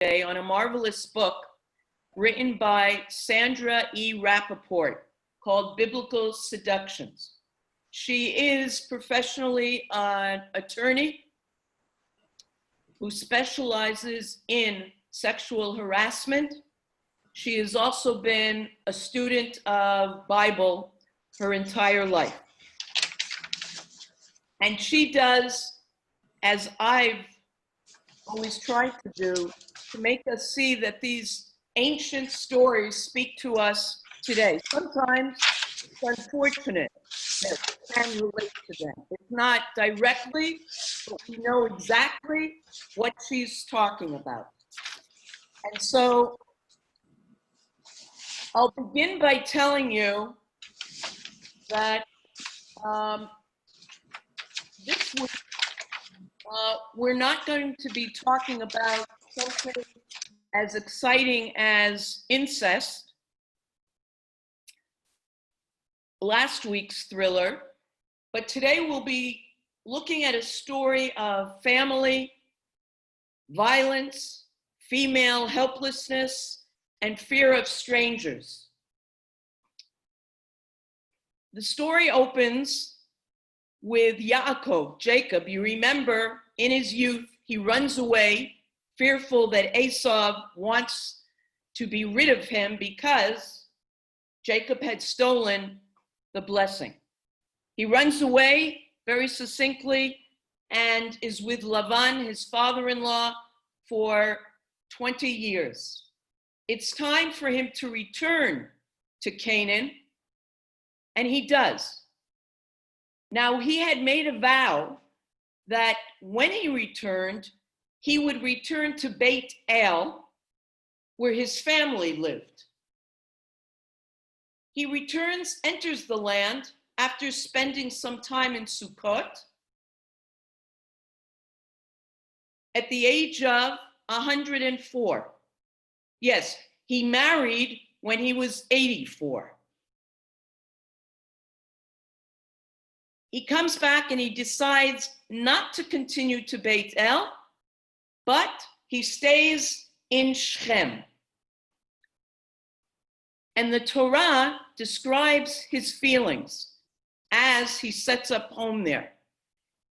today on a marvelous book written by Sandra E. Rappaport called Biblical Seductions. She is professionally an attorney who specializes in sexual harassment. She has also been a student of Bible her entire life. And she does, as I've always tried to do, to make us see that these ancient stories speak to us today. Sometimes it's unfortunate that we can relate to them. It's not directly, but we know exactly what she's talking about. And so I'll begin by telling you that this week we're not going to be talking about something as exciting as incest, last week's thriller, but today we'll be looking at a story of family, violence, female helplessness, and fear of strangers. The story opens with Yaakov, Jacob. You remember, in his youth, he runs away, fearful that Esau wants to be rid of him because Jacob had stolen the blessing. He runs away very succinctly and is with Lavan, his father-in-law, for 20 years. It's time for him to return to Canaan, and he does. Now, he had made a vow that when he returned, he would return to Beit El, where his family lived. He returns, enters the land after spending some time in Sukkot at the age of 104. Yes, he married when he was 84. He comes back and he decides not to continue to Beit El, but he stays in Shechem. And the Torah describes his feelings as he sets up home there.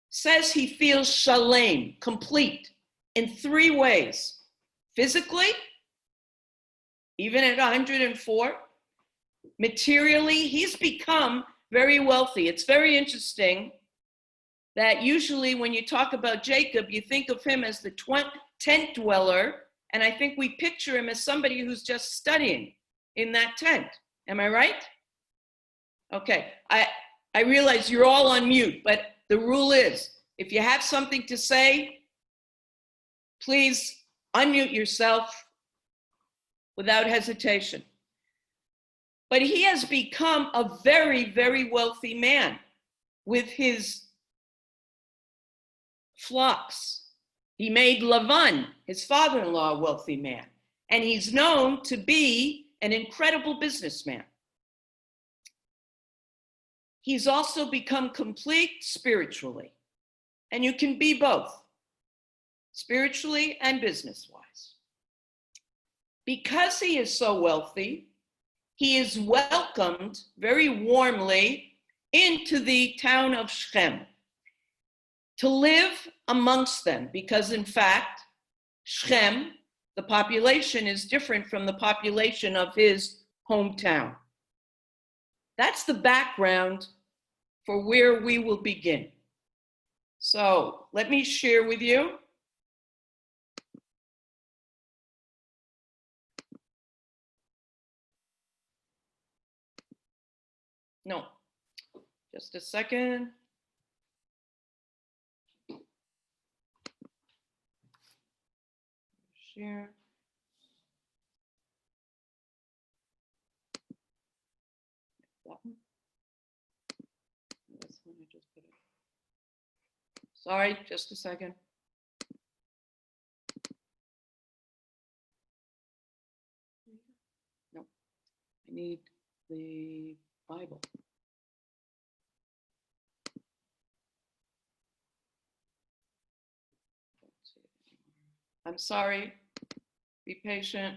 Says he feels shalem, complete, in three ways. Physically, even at 104, materially, he's become very wealthy. It's very interesting that usually when you talk about Jacob, you think of him as the tent dweller, and I think we picture him as somebody who's just studying in that tent. Am I right? Okay, I realize you're all on mute, but the rule is, if you have something to say, please unmute yourself without hesitation. But he has become a very, very wealthy man with his flocks. He made Lavan, his father-in-law, a wealthy man. And he's known to be an incredible businessman. He's also become complete spiritually. And you can be both, spiritually and business-wise. Because he is so wealthy, he is welcomed very warmly into the town of Shechem to live amongst them, because in fact, Shechem, the population is different from the population of his hometown. That's the background for where we will begin. So let me share with you. No, just a second. Share. That one. This one I just put it. Sorry, just a second. No, I need the Bible. I'm sorry. Be patient.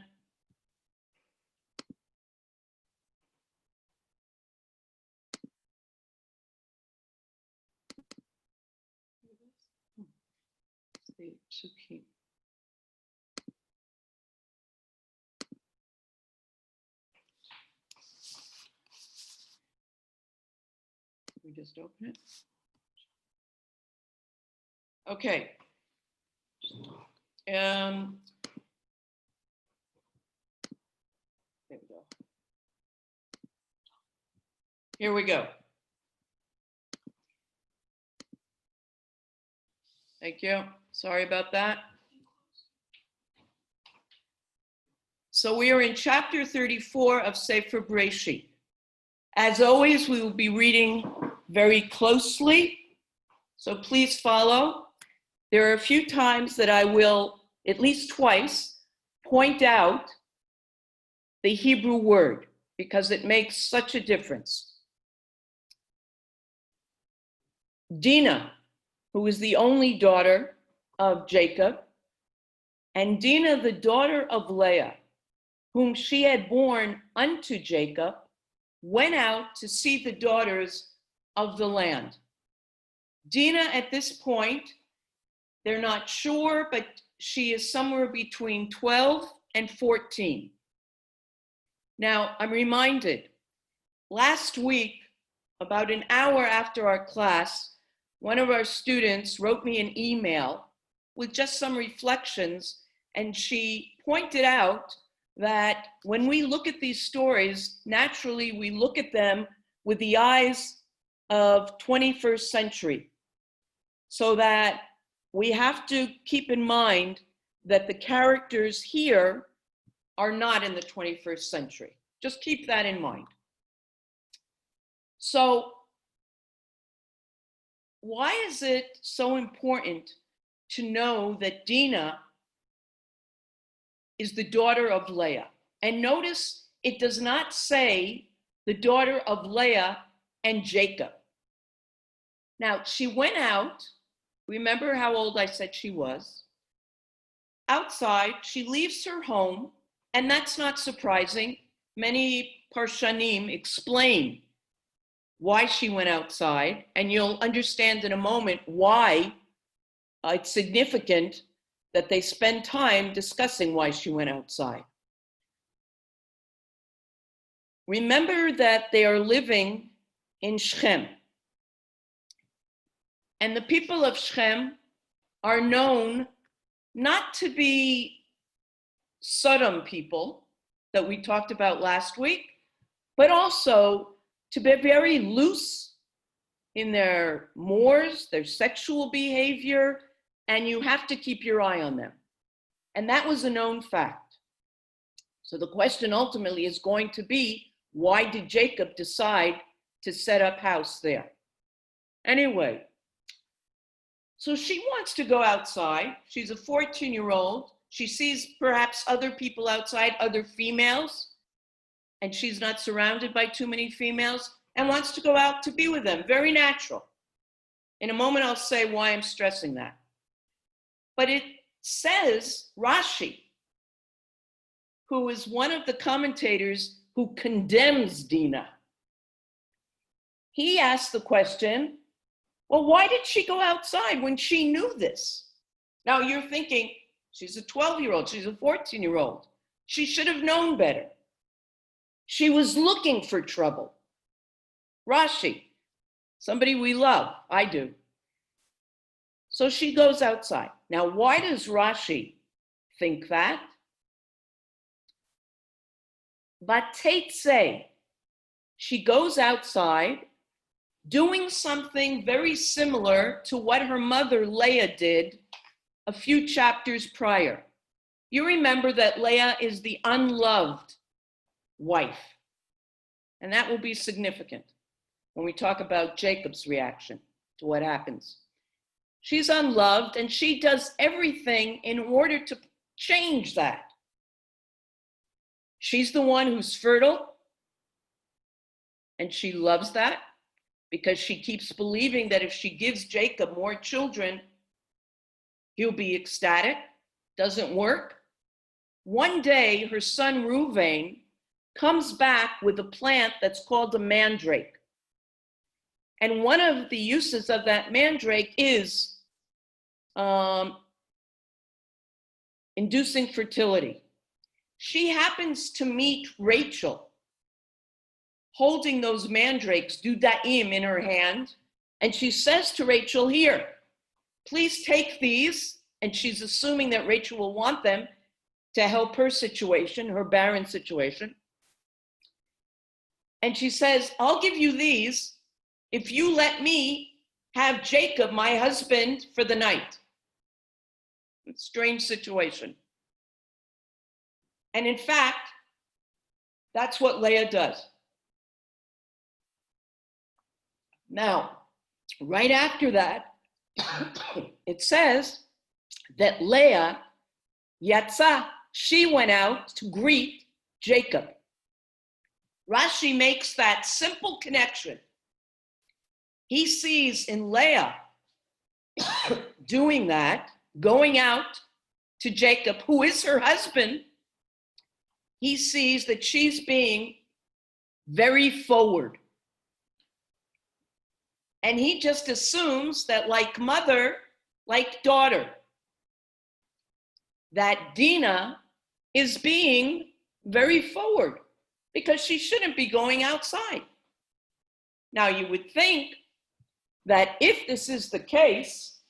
The Shechem. We just open it. Okay. There we go. Here we go. Thank you. Sorry about that. So we are in chapter 34 of Sefer Bracha. As always, we will be reading very closely, so please follow. There are a few times that I will, at least twice, point out the Hebrew word because it makes such a difference. Dinah, who is the only daughter of Jacob, and Dinah, the daughter of Leah, whom she had borne unto Jacob, went out to see the daughters of the land. Dinah, at this point, they're not sure, but she is somewhere between 12 and 14. Now, I'm reminded, last week, about an hour after our class, one of our students wrote me an email with just some reflections, and she pointed out that when we look at these stories, naturally we look at them with the eyes of 21st century. So that we have to keep in mind that the characters here are not in the 21st century. Just keep that in mind. So why is it so important to know that Dinah is the daughter of Leah? And notice it does not say the daughter of Leah and Jacob. Now, she went out. Remember how old I said she was? Outside, she leaves her home, and that's not surprising. Many Parshanim explain why she went outside, and you'll understand in a moment why it's significant that they spend time discussing why she went outside. Remember that they are living in Shechem. And the people of Shechem are known not to be Sodom people that we talked about last week, but also to be very loose in their mores, their sexual behavior, and you have to keep your eye on them. And that was a known fact. So the question ultimately is going to be, why did Jacob decide to set up house there? Anyway, so she wants to go outside. She's a 14-year-old. She sees perhaps other people outside, other females, and she's not surrounded by too many females, and wants to go out to be with them. Very natural. In a moment, I'll say why I'm stressing that. But it says Rashi, who is one of the commentators who condemns Dinah. He asked the question, well, why did she go outside when she knew this? Now you're thinking, she's a 12-year-old, she's a 14-year-old. She should have known better. She was looking for trouble. Rashi, somebody we love, I do. So she goes outside. Now, why does Rashi think that? Vatetse, she goes outside doing something very similar to what her mother Leah did a few chapters prior. You remember that Leah is the unloved wife, and that will be significant when we talk about Jacob's reaction to what happens. She's unloved, and she does everything in order to change that. She's the one who's fertile, and she loves that because she keeps believing that if she gives Jacob more children, he'll be ecstatic. Doesn't work. One day, her son Reuven comes back with a plant that's called a mandrake. And one of the uses of that mandrake is inducing fertility. She happens to meet Rachel holding those mandrakes, dudaim, in her hand. And she says to Rachel, here, please take these. And she's assuming that Rachel will want them to help her situation, her barren situation. And she says, I'll give you these if you let me have Jacob, my husband, for the night. It's a strange situation. And in fact, that's what Leah does. Now, right after that, it says that Leah, Yatzah, she went out to greet Jacob. Rashi makes that simple connection. He sees in Leah doing that, going out to Jacob, who is her husband. He sees that she's being very forward. And he just assumes that like mother, like daughter, that Dinah is being very forward because she shouldn't be going outside. Now, you would think that if this is the case,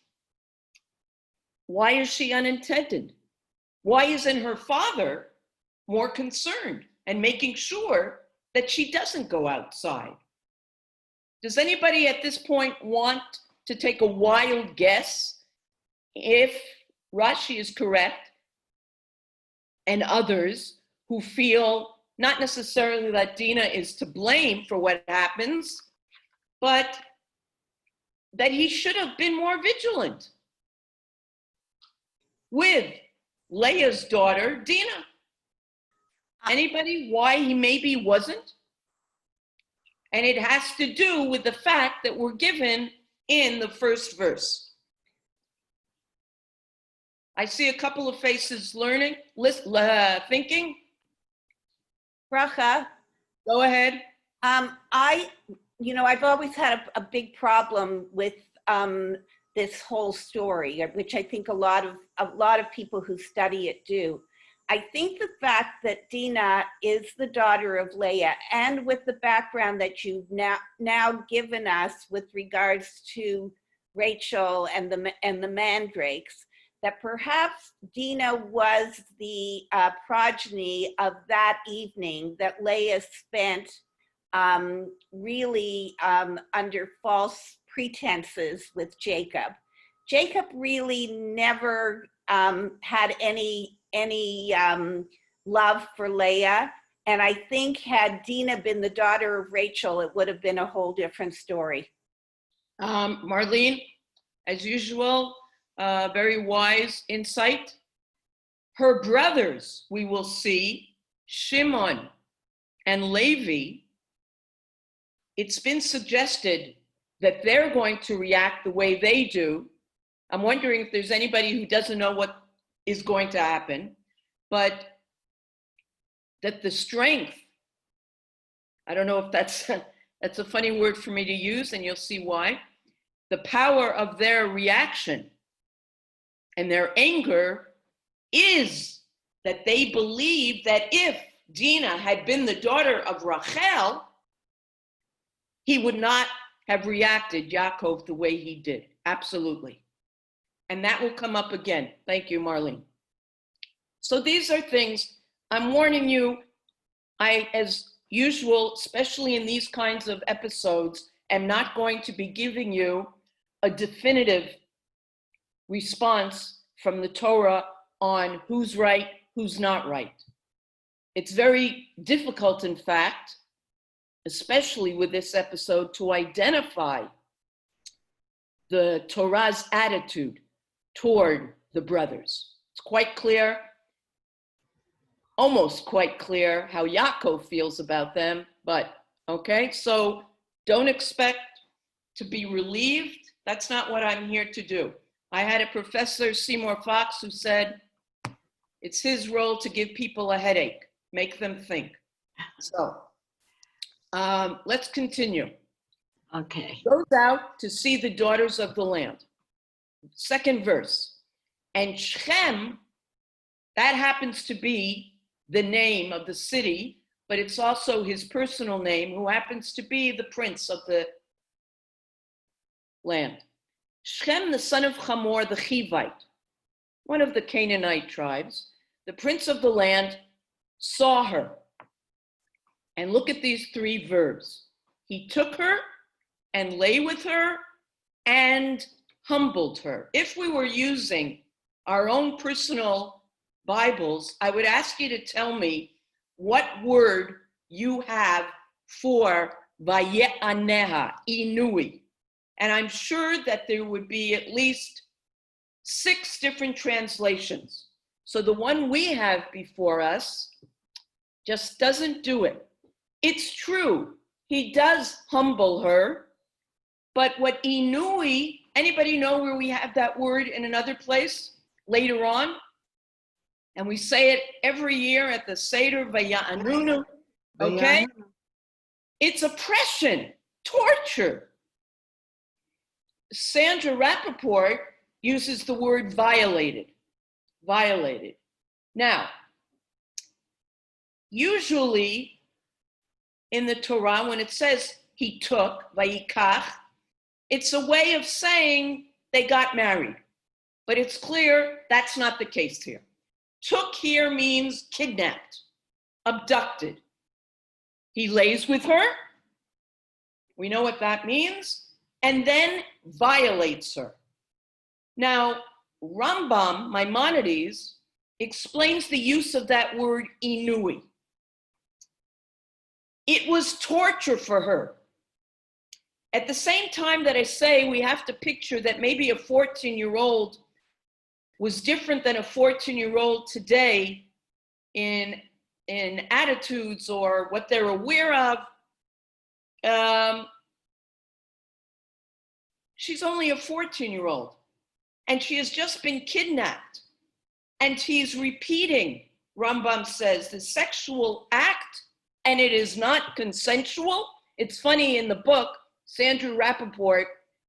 why is she unintended? Why isn't her father more concerned and making sure that she doesn't go outside? Does anybody at this point want to take a wild guess if Rashi is correct and others who feel not necessarily that Dinah is to blame for what happens, but that he should have been more vigilant with Leah's daughter, Dinah? Anybody why he maybe wasn't? And it has to do with the fact that we're given in the first verse. I see a couple of faces learning, thinking. Bracha. Go ahead. I've always had a big problem with this whole story, which I think a lot of people who study it do. I think the fact that Dinah is the daughter of Leah, and with the background that you've now given us with regards to Rachel and the mandrakes, that perhaps Dinah was the progeny of that evening that Leah spent really under false pretenses with Jacob. Jacob really never had any love for Leah. And I think had Dinah been the daughter of Rachel, it would have been a whole different story. Marlene, as usual, very wise insight. Her brothers, we will see, Shimon and Levi, it's been suggested that they're going to react the way they do. I'm wondering if there's anybody who doesn't know what is going to happen, but that the strength, I don't know if that's a funny word for me to use, and you'll see why. The power of their reaction and their anger is that they believe that if Dinah had been the daughter of Rachel, he would not have reacted, Yaakov, the way he did. Absolutely. And that will come up again. Thank you, Marlene. So these are things I'm warning you. I, as usual, especially in these kinds of episodes, am not going to be giving you a definitive response from the Torah on who's right, who's not right. It's very difficult, in fact, especially with this episode, to identify the Torah's attitude toward the brothers. It's quite clear, almost quite clear, how Yaakov feels about them, but okay, so don't expect to be relieved. That's not what I'm here to do. I had a professor, Seymour Fox, who said, It's his role to give people a headache, make them think. So let's continue. Okay. Goes out to see the daughters of the land. Second verse. And Shechem, that happens to be the name of the city, but it's also his personal name, who happens to be the prince of the land. Shechem, the son of Hamor, the Chivite, one of the Canaanite tribes, the prince of the land, saw her. And look at these three verbs. He took her and lay with her and humbled her. If we were using our own personal Bibles, I would ask you to tell me what word you have for vaye'aneha, inui. And I'm sure that there would be at least 6 different translations. So the one we have before us just doesn't do it. It's true, he does humble her, but what inui, anybody know where we have that word in another place later on? And we say it every year at the Seder, vaya'anunu, okay? It's oppression, torture. Sandra Rappaport uses the word violated. Now, usually in the Torah, when it says he took, vayikach, it's a way of saying they got married. But it's clear that's not the case here. Took here means kidnapped, abducted. He lays with her. We know what that means. And then violates her. Now, Rambam, Maimonides, explains the use of that word inui. It was torture for her. At the same time that I say we have to picture that maybe a 14-year-old was different than a 14-year-old today in attitudes or what they're aware of. She's only a 14-year-old, and she has just been kidnapped. And he's repeating, Rambam says, the sexual act, and it is not consensual. It's funny, in the book, Sandra Rappaport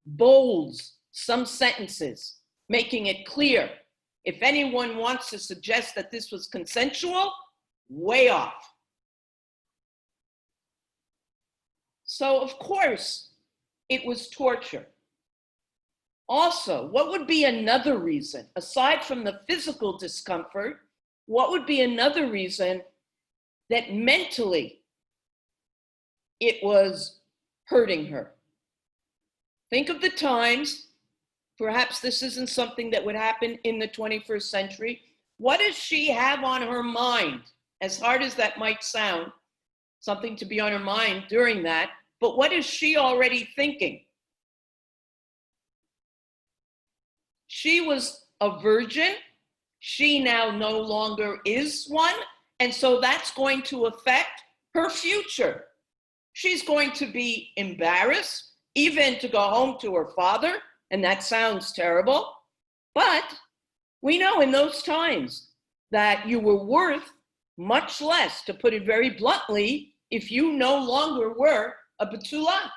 bolds some sentences, making it clear. If anyone wants to suggest that this was consensual, way off. So, of course, it was torture. Also, what would be another reason, aside from the physical discomfort, what would be another reason that mentally it was hurting her? Think of the times, perhaps this isn't something that would happen in the 21st century. What does she have on her mind? As hard as that might sound, something to be on her mind during that, but what is she already thinking? She was a virgin. She now no longer is one. And so that's going to affect her future. She's going to be embarrassed, even to go home to her father. And that sounds terrible. But we know in those times that you were worth much less, to put it very bluntly, if you no longer were a Betula.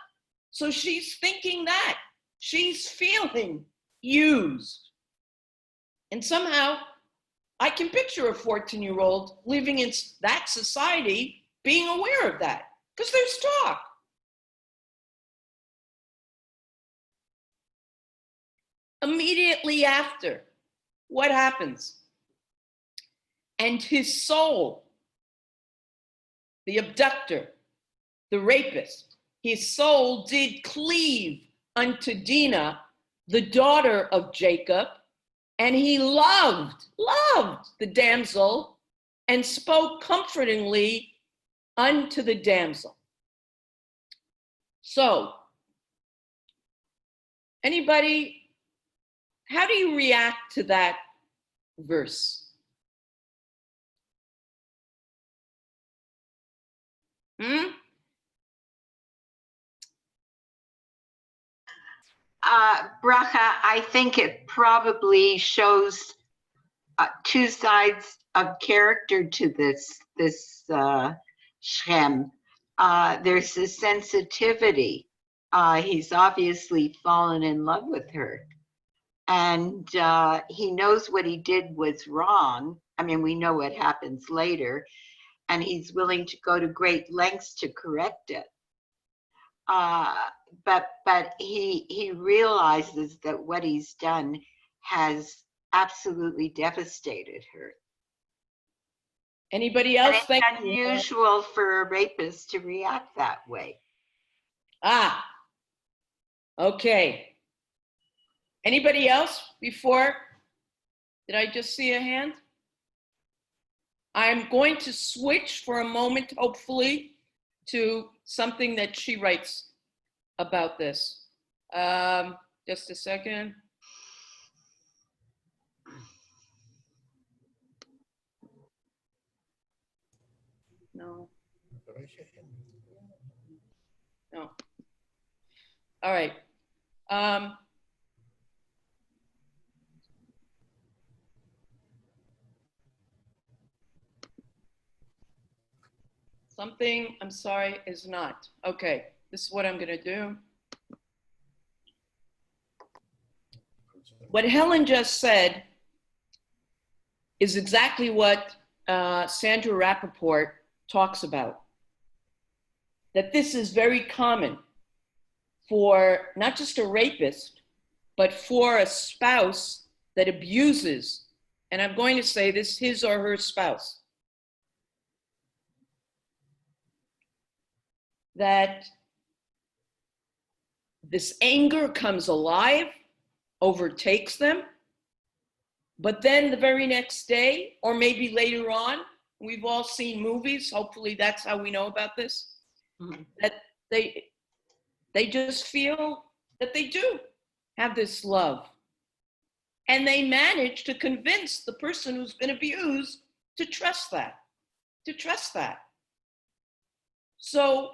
So she's thinking that. She's feeling used. And somehow I can picture a 14-year-old living in that society being aware of that, because there's talk. Immediately after, what happens? And his soul, the abductor, the rapist, his soul did cleave unto Dinah, the daughter of Jacob, and he loved the damsel and spoke comfortingly unto the damsel. So, anybody, how do you react to that verse? Bracha, I think it probably shows 2 sides of character to this Shechem. There's a sensitivity. He's obviously fallen in love with her, and he knows what he did was wrong. I mean, we know what happens later, and he's willing to go to great lengths to correct it. But he realizes that what he's done has absolutely devastated her. Anybody And else it's think? unusual for a rapist to react that way. Ah, okay. Anybody else before? Did I just see a hand? I'm going to switch for a moment, hopefully, to something that she writes about this. Just a second. No. No. All right. Something, I'm sorry, is not. Okay, this is what I'm going to do. What Helen just said is exactly what Sandra Rappaport talks about. That this is very common for not just a rapist, but for a spouse that abuses, and I'm going to say this, his or her spouse. That this anger comes alive, overtakes them, but then the very next day, or maybe later on, we've all seen movies, hopefully that's how we know about this, that they just feel that they do have this love. And they manage to convince the person who's been abused to trust that, So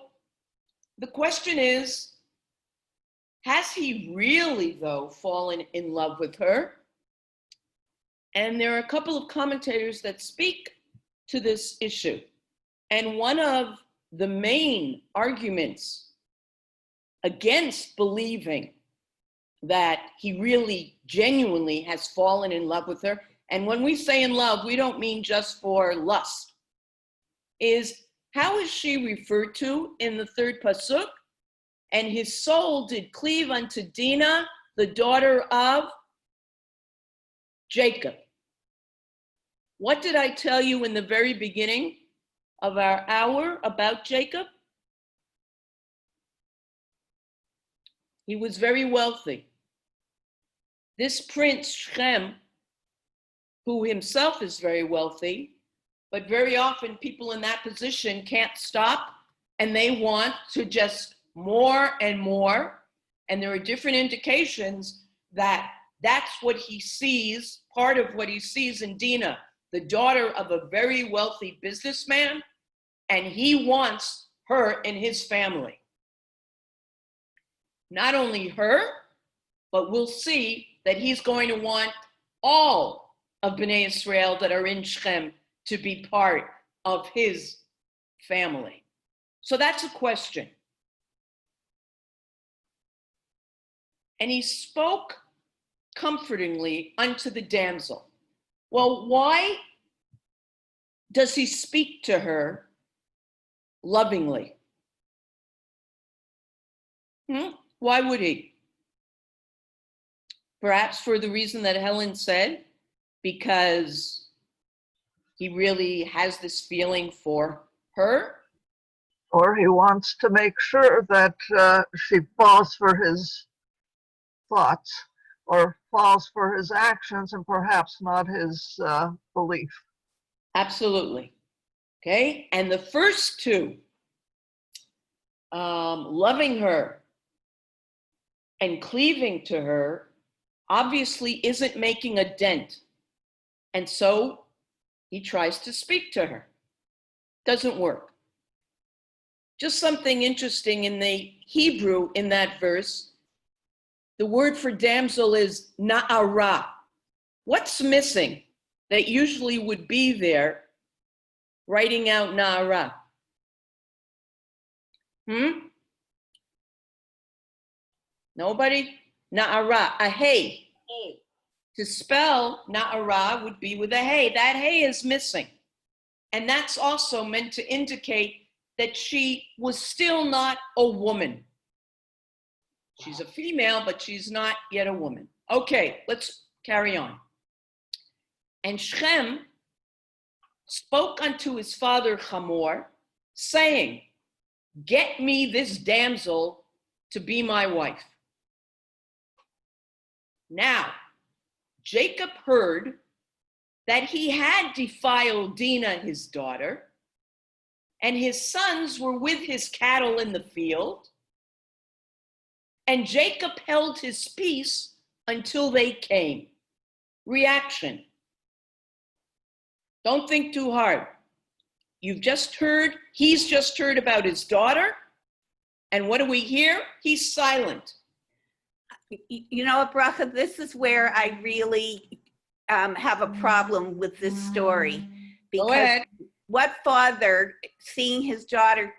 the question is, has he really, though, fallen in love with her? And there are a couple of commentators that speak to this issue. And one of the main arguments against believing that he really genuinely has fallen in love with her, and when we say in love, we don't mean just for lust, is how is she referred to in the third pasuk? And his soul did cleave unto Dinah, the daughter of Jacob. What did I tell you in the very beginning of our hour about Jacob? He was very wealthy. This prince, Shechem, who himself is very wealthy, but very often people in that position can't stop and they want to just more and more. And there are different indications that that's what he sees, part of what he sees in Dinah, the daughter of a very wealthy businessman, and he wants her in his family. Not only her, but we'll see that he's going to want all of Bnei Israel that are in Shechem to be part of his family. So that's a question. And he spoke comfortingly unto the damsel. Well, why does he speak to her lovingly? Why would he? Perhaps for the reason that Helen said, because he really has this feeling for her. Or he wants to make sure that she falls for his thoughts or falls for his actions and perhaps not his belief. Absolutely. Okay. And the first two, loving her and cleaving to her, obviously isn't making a dent. And so he tries to speak to her. Doesn't work. Just something interesting in the Hebrew in that verse, the word for damsel is na'ara. What's missing? that usually would be there writing out Na'ara? Nobody? Na'ara, a hey. To spell Na'ara would be with a hey. That hey is missing. And that's also meant to indicate that she was still not a woman. She's a female, but she's not yet a woman. Okay, let's carry on. And Shechem spoke unto his father Hamor, saying, get me this damsel to be my wife. Now, Jacob heard that he had defiled Dinah, his daughter, and his sons were with his cattle in the field, and Jacob held his peace until they came. Reaction. Don't think too hard. He's just heard about his daughter, and what do we hear? He's silent. You know, Bracha, this is where I really have a problem with this story. Go Because ahead. what father, seeing his daughter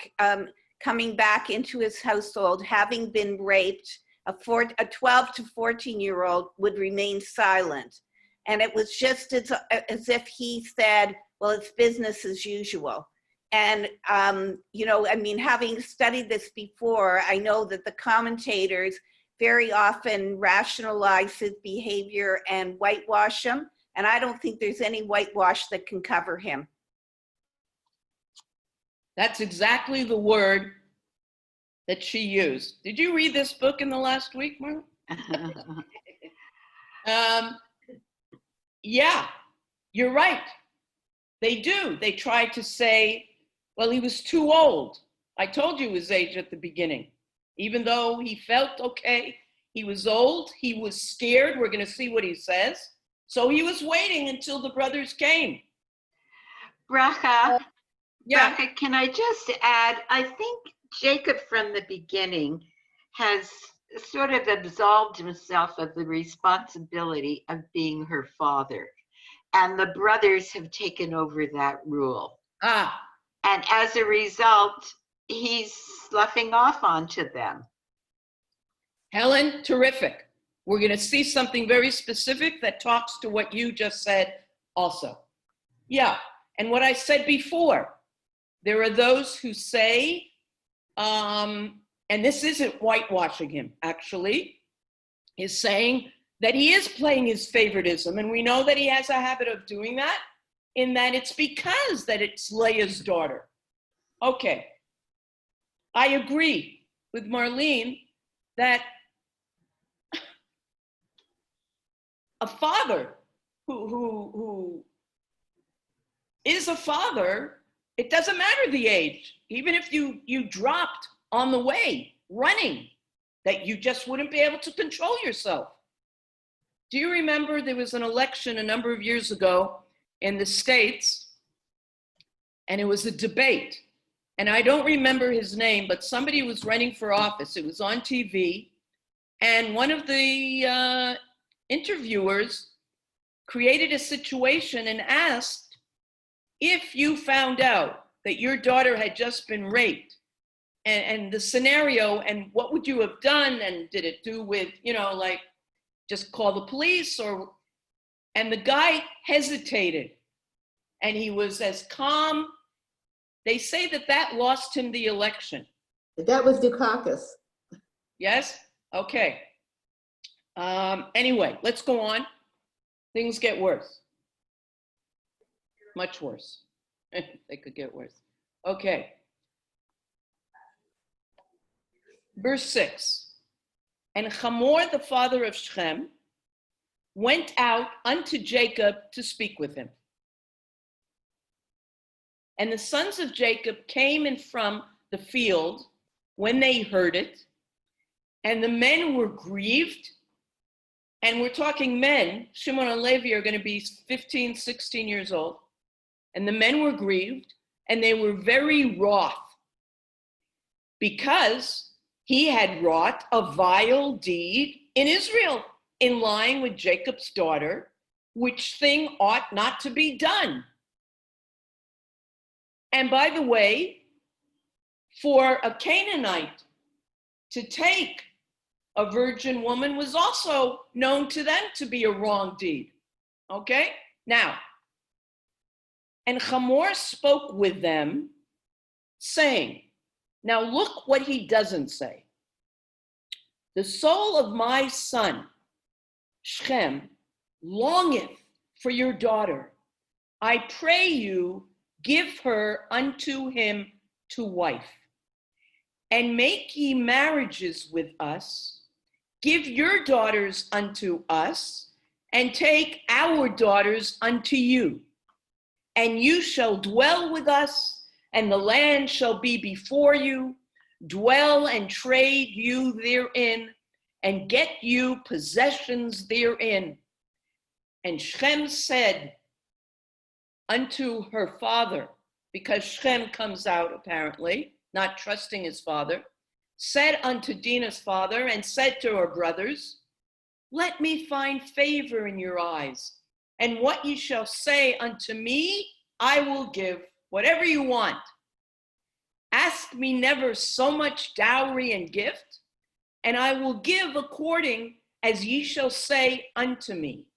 coming back into his household, having been raped, a 12 to 14-year-old would remain silent? And it was just as if he said, well, it's business as usual. And, you know, I mean, having studied this before, I know that the commentators very often rationalize his behavior and whitewash him. And I don't think there's any whitewash that can cover him. That's exactly the word that she used. Did you read this book in the last week, Marla? Yeah, you're right. They do. They try to say, well, he was too old. I told you his age at the beginning. Even though he felt okay, he was old, he was scared. We're going to see what he says. So he was waiting until the brothers came. Bracha, Yeah. Bracha, can I just add, I think Jacob from the beginning has sort of absolved himself of the responsibility of being her father. And the brothers have taken over that rule. Ah, And as a result, he's sloughing off onto them. Helen, terrific. We're going to see something very specific that talks to what you just said also. Yeah, and what I said before, there are those who say, and this isn't whitewashing him, actually, is saying that he is playing his favoritism, and we know that he has a habit of doing that, in that it's because that it's Leah's daughter. Okay, I agree with Marlene that a father who is a father, it doesn't matter the age. Even if you dropped on the way running, that you just wouldn't be able to control yourself. Do you remember there was an election a number of years ago in the States, and it was a debate, and I don't remember his name, but somebody was running for office. It was on TV, and one of the interviewers created a situation and asked, if you found out that your daughter had just been raped, and the scenario, and what would you have done, and did it do with, you know, like, just call the police, or, and the guy hesitated, and he was as calm. They say that lost him the election. That was Dukakis. Yes? Okay. Anyway, let's go on. Things get worse. Much worse. They could get worse. Okay. Verse 6. And Hamor, the father of Shechem, went out unto Jacob to speak with him. And the sons of Jacob came in from the field when they heard it, and the men were grieved. And we're talking men, Shimon and Levi are going to be 15, 16 years old. And the men were grieved, and they were very wroth, because he had wrought a vile deed in Israel, in lying with Jacob's daughter, which thing ought not to be done. And by the way, for a Canaanite to take a virgin woman was also known to them to be a wrong deed. Okay? Now, and Hamor spoke with them, saying, now look what he doesn't say. The soul of my son, Shechem, longeth for your daughter. I pray you, give her unto him to wife. And make ye marriages with us. Give your daughters unto us, and take our daughters unto you. And you shall dwell with us, and the land shall be before you. Dwell and trade you therein, and get you possessions therein. And Shechem said unto her father, because Shechem comes out apparently, not trusting his father, said unto Dinah's father, and said to her brothers, let me find favor in your eyes, and what ye shall say unto me, I will give, whatever you want. Ask me never so much dowry and gift, and I will give according as ye shall say unto me,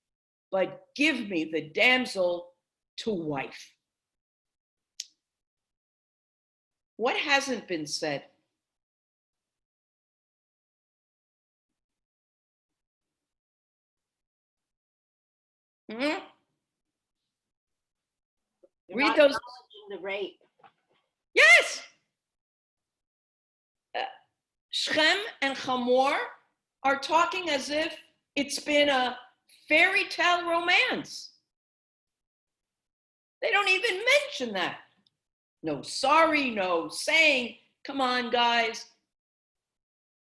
but give me the damsel to wife. What hasn't been said? They're Read not those. acknowledging the rape. Yes. Shechem and Hamor are talking as if it's been a fairy tale romance. They don't even mention that. No sorry, no saying, come on, guys.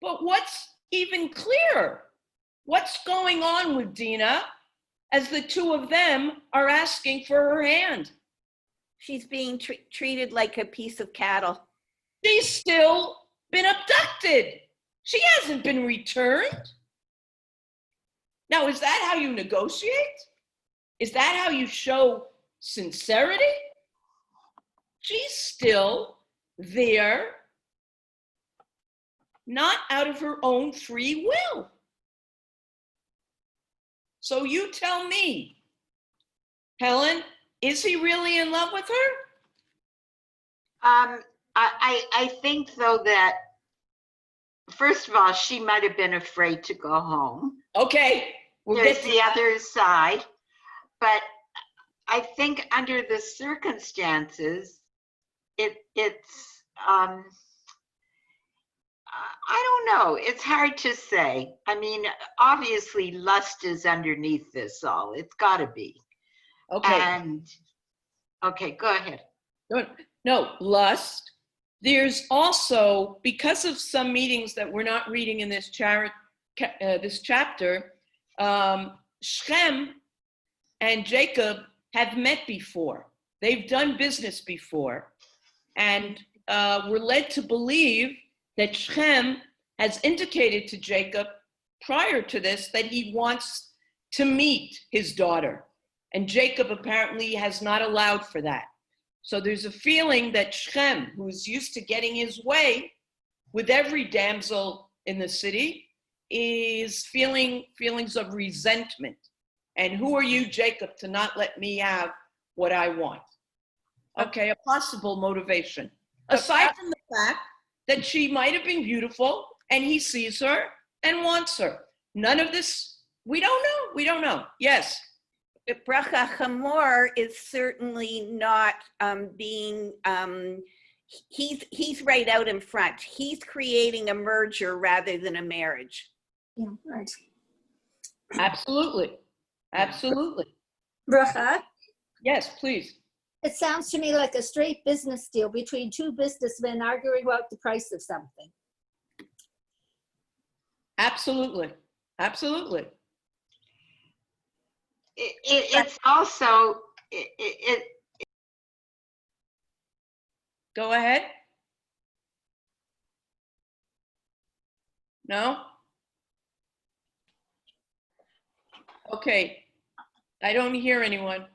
But what's even clearer? What's going on with Dinah as the two of them are asking for her hand? She's being treated like a piece of cattle. She's still been abducted. She hasn't been returned. Now, is that how you negotiate? Is that how you show sincerity? She's still there, not out of her own free will. So you tell me, Helen, is he really in love with her? I think though that, first of all, she might have been afraid to go home. Okay, There's the other side, but I think under the circumstances, it's I don't know. It's hard to say. I mean, obviously, lust is underneath this all. It's got to be. Okay. And okay, go ahead. No, lust. There's also, because of some meetings that we're not reading in this chapter, Shechem and Jacob have met before. They've done business before. And we're led to believe that Shechem has indicated to Jacob prior to this that he wants to meet his daughter. And Jacob apparently has not allowed for that. So there's a feeling that Shechem, who's used to getting his way with every damsel in the city, is feeling feelings of resentment. And who are you, Jacob, to not let me have what I want? Okay, a possible motivation. Aside from the fact that she might have been beautiful and he sees her and wants her. None of this, we don't know. Yes. Bracha Hamor is certainly not he's right out in front. He's creating a merger rather than a marriage. Yeah, right. Absolutely. Bracha, Yes, please. it sounds to me like a straight business deal between two businessmen arguing about the price of something. Absolutely. It's also, Go ahead. No? Okay. I don't hear anyone.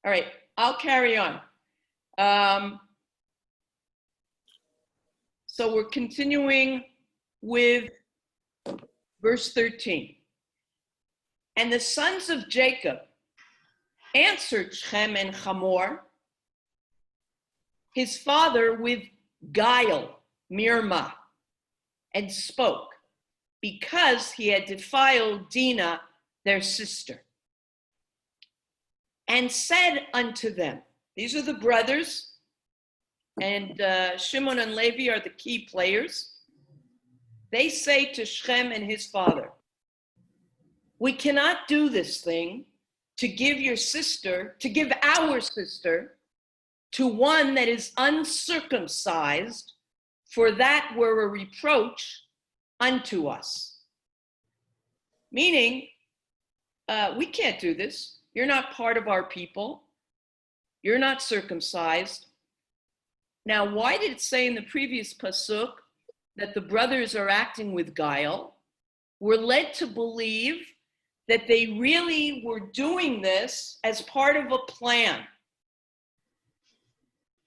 All right, I'll carry on. So we're continuing with verse 13. And the sons of Jacob answered Shechem and Hamor, his father, with guile, mirma, and spoke, because he had defiled Dinah, their sister, and said unto them, these are the brothers, and Shimon and Levi are the key players. They say to Shechem and his father, we cannot do this thing to give your sister, to give our sister to one that is uncircumcised, for that were a reproach unto us. Meaning, we can't do this. You're not part of our people. You're not circumcised. Now, why did it say in the previous pasuk that the brothers are acting with guile? We're led to believe that they really were doing this as part of a plan.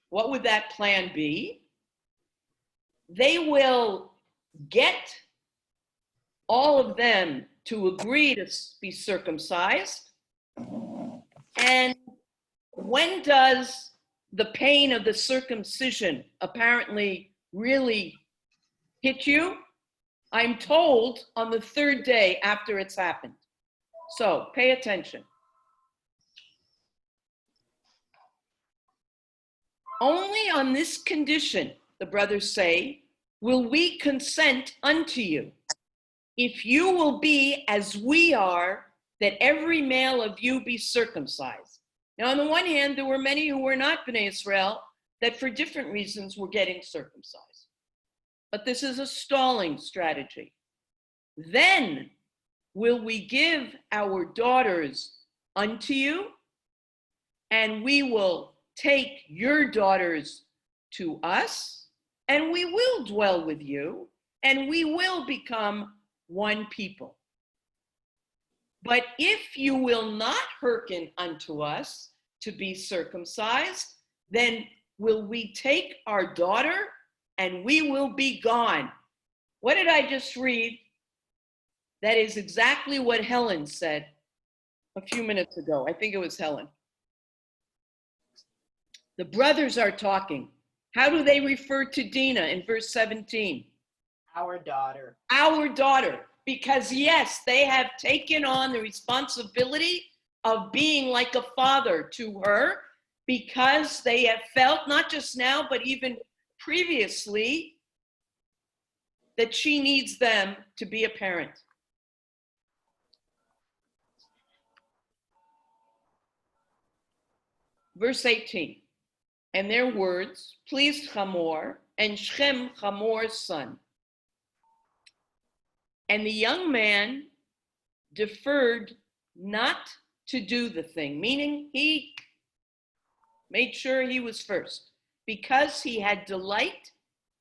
What would that plan be? They will get all of them to agree to be circumcised. And when does the pain of the circumcision apparently really hit you? I'm told on the third day after it's happened. So pay attention. Only on this condition, the brothers say, will we consent unto you, if you will be as we are, that every male of you be circumcised. Now, on the one hand, there were many who were not Bnei Israel that for different reasons were getting circumcised. But this is a stalling strategy. Then will we give our daughters unto you, and we will take your daughters to us, and we will dwell with you, and we will become one people. But if you will not hearken unto us to be circumcised, then will we take our daughter and we will be gone. What did I just read? That is exactly what Helen said a few minutes ago. I think it was Helen. The brothers are talking. How do they refer to Dinah in verse 17? Our daughter. Our daughter. Because yes, they have taken on the responsibility of being like a father to her, because they have felt, not just now, but even previously, that she needs them to be a parent. Verse 18, and their words pleased Hamor, and Shechem, Hamor's son. And the young man deferred not to do the thing, meaning he made sure he was first, because he had delight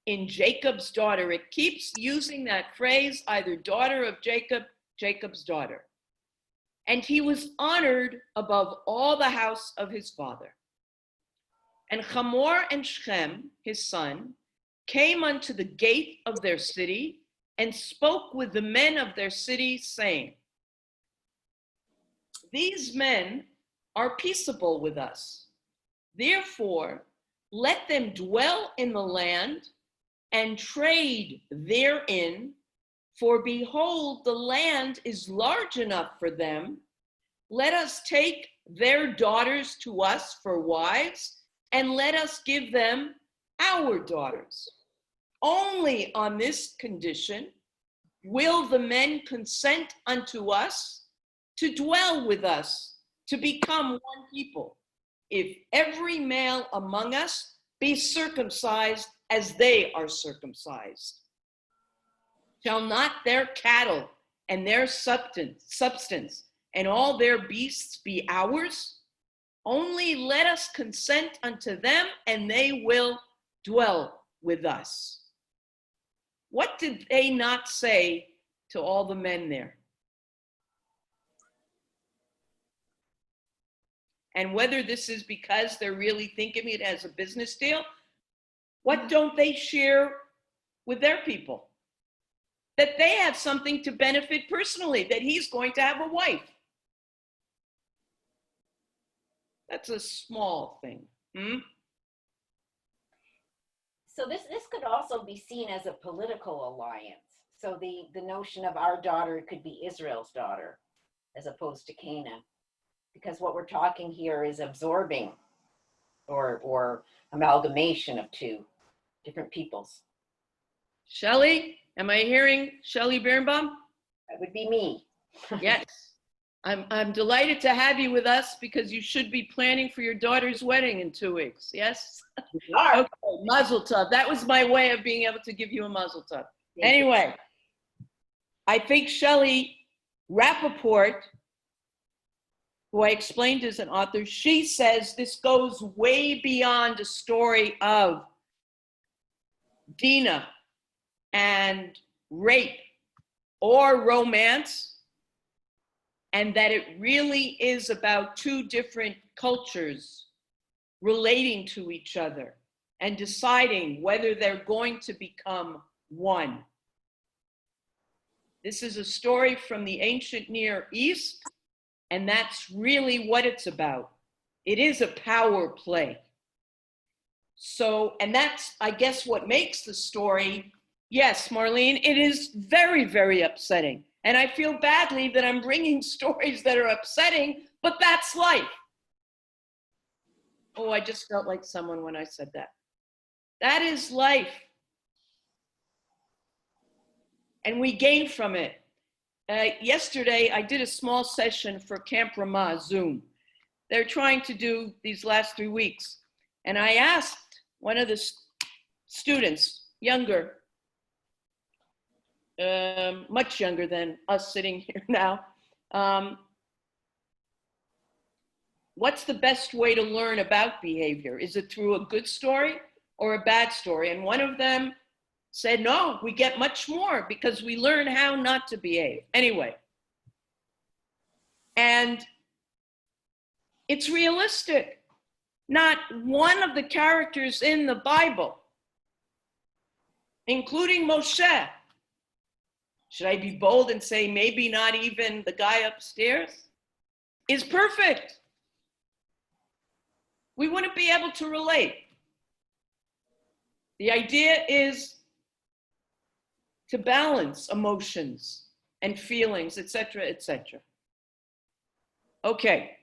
in Jacob's daughter. It keeps using that phrase, either daughter of Jacob, Jacob's daughter. And he was honored above all the house of his father. And Hamor and Shechem, his son, came unto the gate of their city, and spoke with the men of their city, saying, these men are peaceable with us. Therefore, let them dwell in the land and trade therein, for behold, the land is large enough for them. Let us take their daughters to us for wives, and let us give them our daughters. Only on this condition will the men consent unto us to dwell with us, to become one people, if every male among us be circumcised as they are circumcised. Shall not their cattle and their substance and all their beasts be ours? Only let us consent unto them, and they will dwell with us. What did they not say to all the men there? And whether this is because they're really thinking it as a business deal, what don't they share with their people? That they have something to benefit personally, that he's going to have a wife. That's a small thing. So this could also be seen as a political alliance. So the notion of our daughter could be Israel's daughter as opposed to Canaan, because what we're talking here is absorbing or amalgamation of two different peoples. Shelley, am I hearing Shelley Birnbaum? That would be me. Yes. I'm delighted to have you with us because you should be planning for your daughter's wedding in 2 weeks. Yes? Okay, mazel tov. That was my way of being able to give you a mazel tov. Anyway, I think Shelley Rappaport, who I explained as an author, she says this goes way beyond a story of Dinah and rape or romance, and that it really is about two different cultures relating to each other and deciding whether they're going to become one. This is a story from the ancient Near East, and that's really what it's about. It is a power play. So, and that's, I guess, what makes the story, yes, Marlene, it is very, very upsetting. And I feel badly that I'm bringing stories that are upsetting, but that's life. Oh, I just felt like someone when I said that. That is life. And we gain from it. Yesterday, I did a small session for Camp Ramah Zoom. They're trying to do these last 3 weeks. And I asked one of the students, younger, much younger than us sitting here now, what's the best way to learn about behavior? Is it through a good story or a bad story? And one of them said, no, we get much more because we learn how not to behave. Anyway, and it's realistic. Not one of the characters in the Bible, including Moshe, should I be bold and say maybe not even the guy upstairs, is perfect. We wouldn't be able to relate. The idea is to balance emotions and feelings, etc., etc. Okay,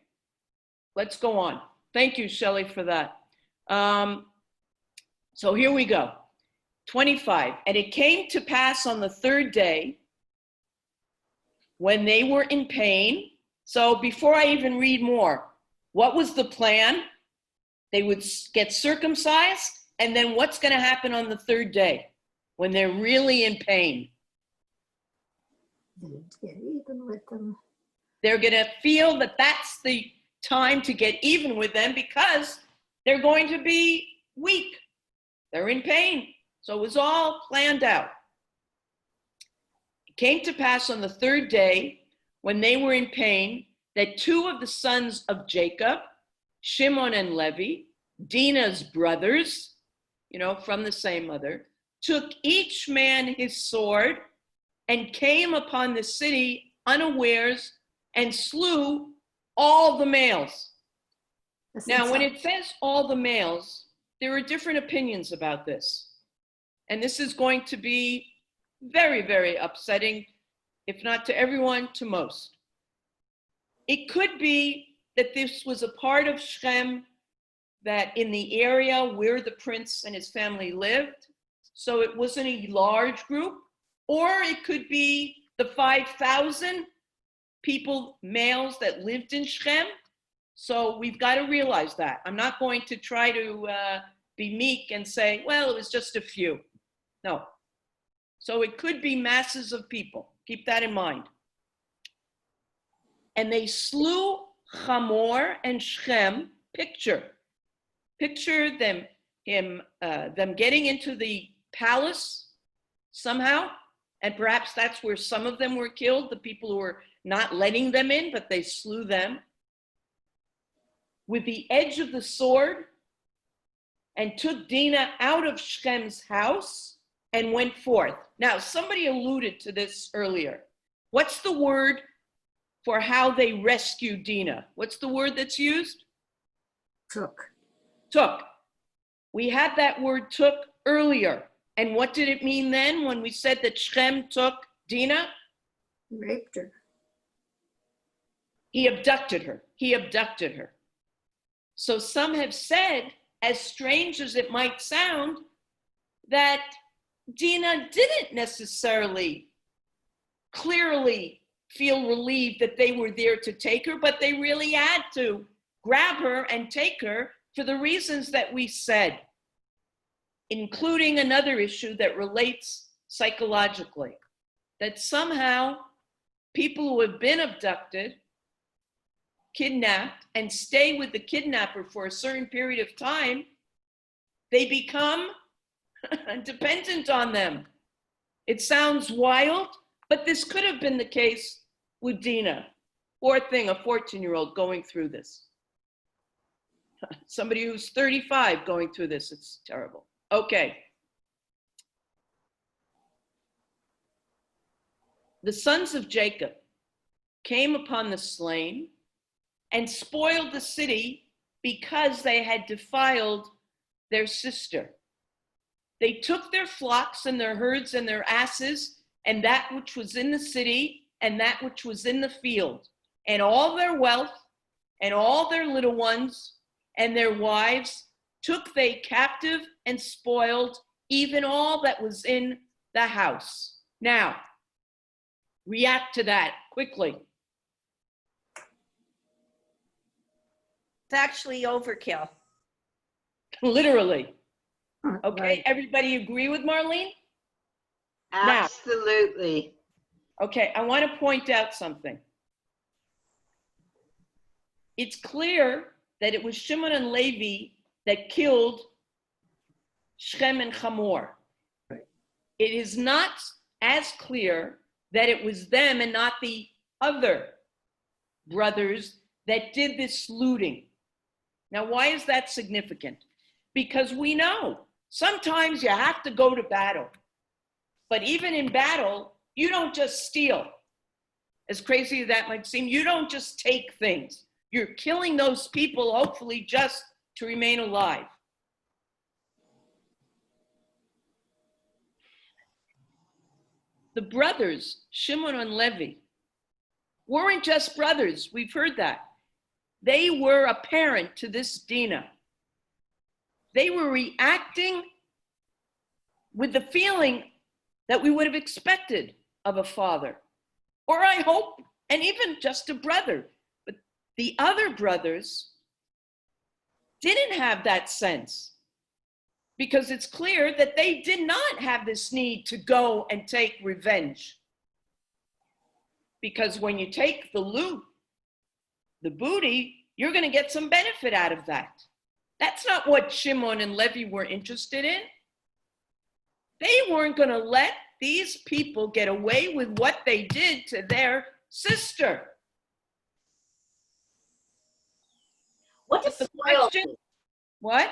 let's go on. Thank you, Shelley, for that. So here we go. 25, and it came to pass on the third day when they were in pain. So before I even read more, what was the plan? They would get circumcised, and then what's going to happen on the third day when they're really in pain? Get even with them. They're going to feel that that's the time to get even with them because they're going to be weak. They're in pain. So it was all planned out. It came to pass on the third day when they were in pain that two of the sons of Jacob, Shimon and Levi, Dinah's brothers, from the same mother, took each man his sword and came upon the city unawares and slew all the males. Now, when it says all the males, there are different opinions about this. And this is going to be very, very upsetting, if not to everyone, to most. It could be that this was a part of Shechem that in the area where the prince and his family lived, so it wasn't a large group, or it could be the 5,000 people, males that lived in Shechem. So we've got to realize that. I'm not going to try to be meek and say, well, it was just a few. No. So it could be masses of people. Keep that in mind. And they slew Hamor and Shechem. Picture them getting into the palace somehow, and perhaps that's where some of them were killed, the people who were not letting them in, but they slew them. with the edge of the sword and took Dinah out of Shechem's house and went forth. Now, somebody alluded to this earlier. What's the word for how they rescued Dinah? What's the word that's used? Took. Took. We had that word took earlier. And what did it mean then when we said that Shechem took Dinah? Raped her. He abducted her. He abducted her. So some have said, as strange as it might sound, that Dinah didn't necessarily clearly feel relieved that they were there to take her, but they really had to grab her and take her for the reasons that we said, including another issue that relates psychologically, that somehow people who have been abducted, kidnapped, and stay with the kidnapper for a certain period of time, they become dependent on them. It sounds wild, but this could have been the case with Dinah. Poor thing, a 14-year-old going through this. Somebody who's 35 going through this, it's terrible. Okay. The sons of Jacob came upon the slain and spoiled the city because they had defiled their sister. They took their flocks and their herds and their asses and that which was in the city and that which was in the field, and all their wealth and all their little ones and their wives took they captive and spoiled even all that was in the house. Now, react to that quickly. It's actually overkill. Literally. Okay, Right. everybody agree with Marlene? Now. Absolutely. Okay, I want to point out something. It's clear that it was Shimon and Levi that killed Shechem and Hamor. It is not as clear that it was them and not the other brothers that did this looting. Now, why is that significant? Because we know sometimes you have to go to battle. But even in battle, you don't just steal. As crazy as that might seem, you don't just take things. You're killing those people, hopefully just to remain alive. The brothers, Shimon and Levi, weren't just brothers. We've heard that. They were a parent to this Dinah. They were reacting with the feeling that we would have expected of a father, or I hope, and even just a brother. But the other brothers didn't have that sense, because it's clear that they did not have this need to go and take revenge. Because when you take the loot, the booty, you're going to get some benefit out of that. That's not what Shimon and Levi were interested in. They weren't going to let these people get away with what they did to their sister. What does The spoiled question- mean? What?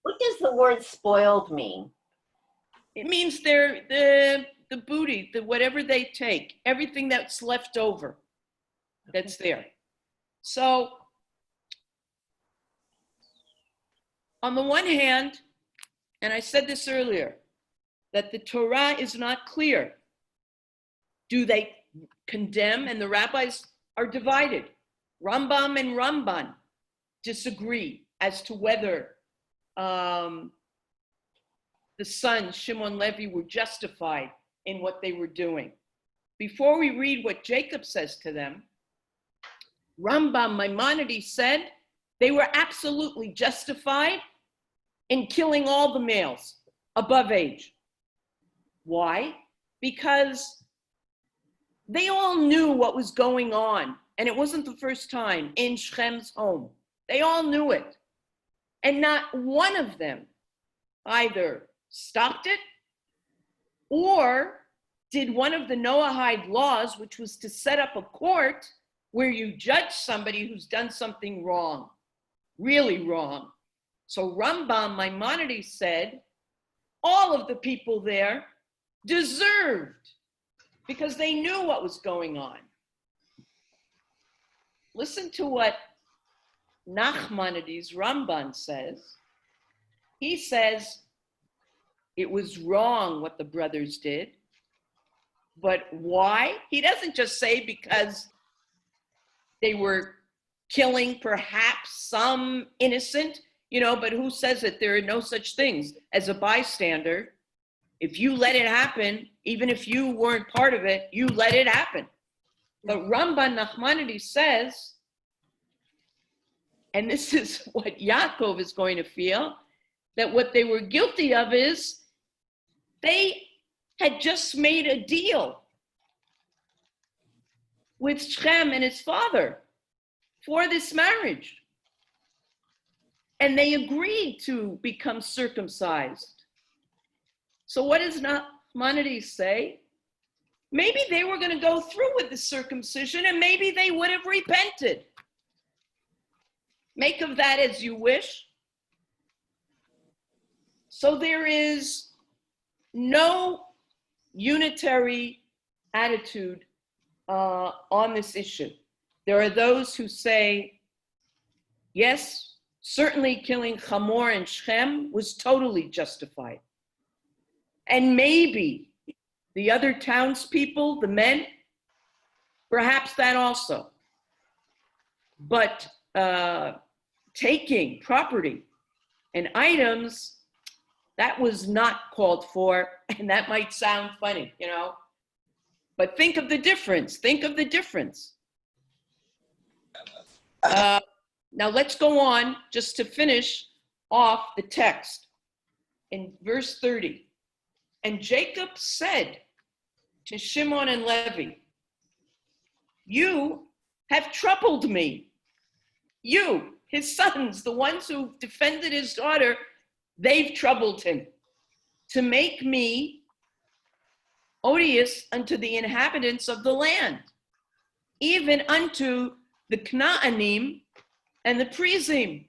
What does the word spoiled mean? It means they're the booty, the whatever they take, everything that's left over, that's there. So, on the one hand, and I said this earlier, that the Torah is not clear. Do they condemn? And the rabbis are divided. Rambam and Ramban disagree as to whether the sons, Shimon and Levi, were justified in what they were doing. Before we read what Jacob says to them, Rambam Maimonides said they were absolutely justified in killing all the males above age. Why? Because they all knew what was going on, and it wasn't the first time in Shechem's home. They all knew it. And not one of them either stopped it or did one of the Noahide laws, which was to set up a court where you judge somebody who's done something wrong. really wrong. So Rambam Maimonides said all of the people there deserved, because they knew what was going on. Listen to what Nachmanides Ramban says. He says it was wrong what the brothers did, but why? He doesn't just say because they were killing perhaps some innocent, but who says that there are no such things as a bystander? If you let it happen, even if you weren't part of it, you let it happen. But Ramban Nachmanides says, and this is what Yaakov is going to feel, that what they were guilty of is they had just made a deal with Shechem and his father for this marriage. And they agreed to become circumcised. So what does Nachmanides say? Maybe they were going to go through with the circumcision and maybe they would have repented. Make of that as you wish. So there is no unitary attitude on this issue. There are those who say, yes, certainly killing Hamor and Shechem was totally justified. And maybe the other townspeople, the men, perhaps that also. But taking property and items, that was not called for, and that might sound funny, But think of the difference. Think of the difference. Now let's go on just to finish off the text in verse 30. And Jacob said to Shimon and Levi, you have troubled me. You, his sons, the ones who defended his daughter, they've troubled him to make me odious unto the inhabitants of the land, even unto the Knaanim and the Prizim.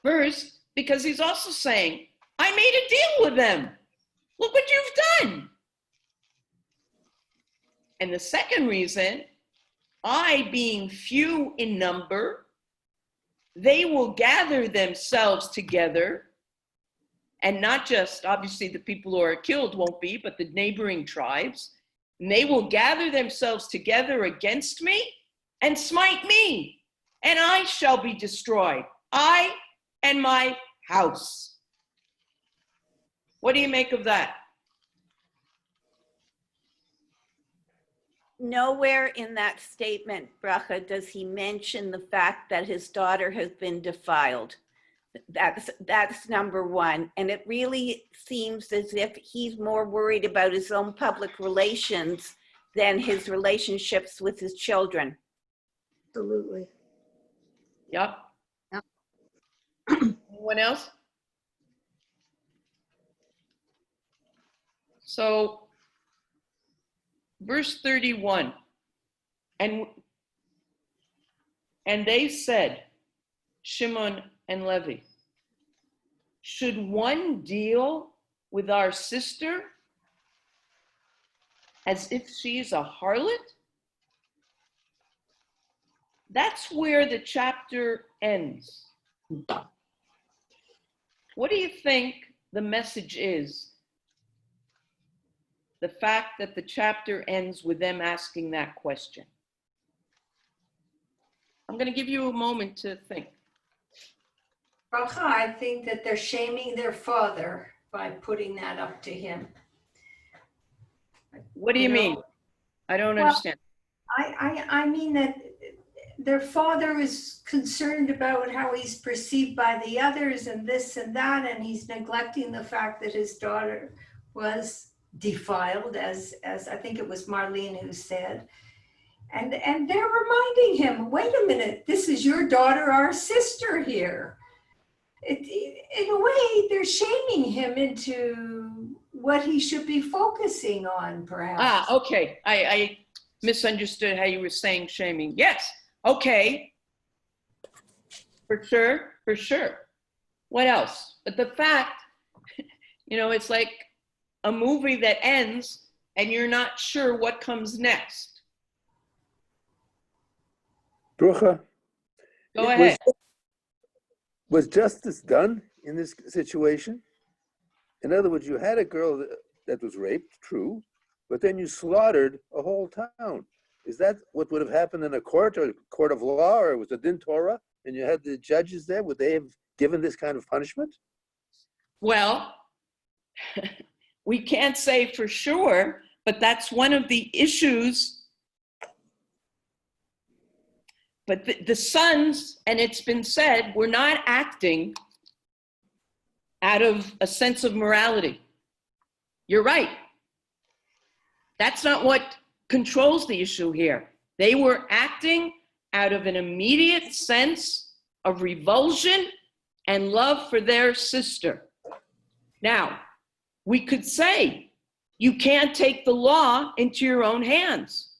First, because he's also saying, I made a deal with them. Look what you've done. And the second reason, I being few in number, they will gather themselves together, and not just, obviously the people who are killed won't be, but the neighboring tribes, and they will gather themselves together against me and smite me, and I shall be destroyed, I and my house. What do you make of that? Nowhere in that statement, Bracha, does he mention the fact that his daughter has been defiled. That's number one. And it really seems as if he's more worried about his own public relations than his relationships with his children. Absolutely. Yep. Yep. Anyone else? So, verse 31, and they said, Shimon and Levi, should one deal with our sister as if she's a harlot? That's where the chapter ends. What do you think the message is? The fact that the chapter ends with them asking that question. I'm going to give you a moment to think. Bracha, I think that they're shaming their father by putting that up to him. What do you mean? I don't understand. I mean that their father is concerned about how he's perceived by the others and this and that, and he's neglecting the fact that his daughter was defiled, as I think it was Marlene who said. And they're reminding him, wait a minute, this is your daughter, our sister here. In a way, they're shaming him into what he should be focusing on, perhaps. Okay. I misunderstood how you were saying shaming. Yes. Okay. For sure, for sure. What else? But the fact, it's like a movie that ends and you're not sure what comes next. Bracha, Go ahead. was justice done in this situation? In other words, you had a girl that was raped, true, but then you slaughtered a whole town. Is that what would have happened in a court or court of law, or was it Din Torah, and you had the judges there? Would they have given this kind of punishment? Well, we can't say for sure, but that's one of the issues. But the sons, and it's been said, were not acting out of a sense of morality. You're right. That's not what controls the issue here. They were acting out of an immediate sense of revulsion and love for their sister. Now, we could say, you can't take the law into your own hands.